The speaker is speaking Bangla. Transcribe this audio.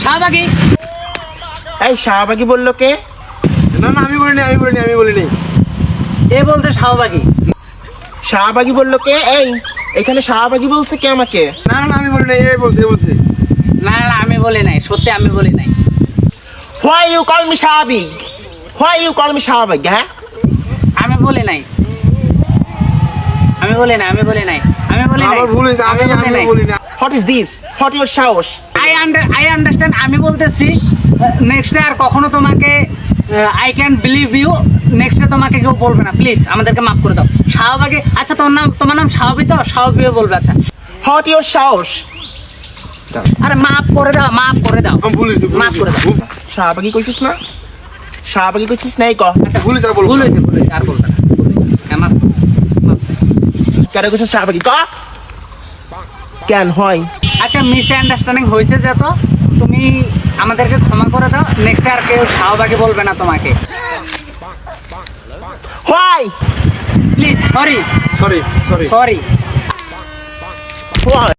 শাহবাগী। এই শাহবাগী বললো কে? না না আমি বলিনি। এ বলতে শাহবাগী। শাহবাগী বললো কে? এখানে শাহবাগী বলছে কে আমাকে? না না আমি বলিনি, এই বলছে। না আমি বলি নাই, সত্যি আমি বলি নাই। Why you call me শাহবাগী? Why you call me শাহবাগী? হ্যাঁ, আমি বলি নাই। আমার ভুল হয়েছে, আমি বলি না। What is this? What your সাহস? আই আন্ডারস্ট্যান্ড, আমি বলতেছি নেক্সটে আর কখনো তোমাকে আই ক্যান বিলিভ ইউ, নেক্সটে তোমাকে কেউ বলবে না, প্লিজ আমাদেরকে মাফ করে দাও। শাহবাগী, আচ্ছা তোমার নাম শাহবি তো? শাহবিও বলবে। আচ্ছা What your সাহস? আরে মাফ করে দাও। আমি ভুল হয়েছে, মাফ করে দাও। শাহবাগী কইছিস না? শাহবাগী কইছিস নাই ক? আচ্ছা ভুল হয়েছে, বলবো। ভুল হয়েছে, আর বলবে না। হ্যাঁ, মাফ চাই। কেন কইছিস শাহবাগী ক? কেন হয়? আচ্ছা মিস আন্ডারস্ট্যান্ডিং হয়েছে যে, তো তুমি আমাদেরকে ক্ষমা করে দাও, নেক্সট আর কেউ শাহবাগী বলবে না তোমাকে, Why? Please. Sorry. Sorry. Sorry. Why?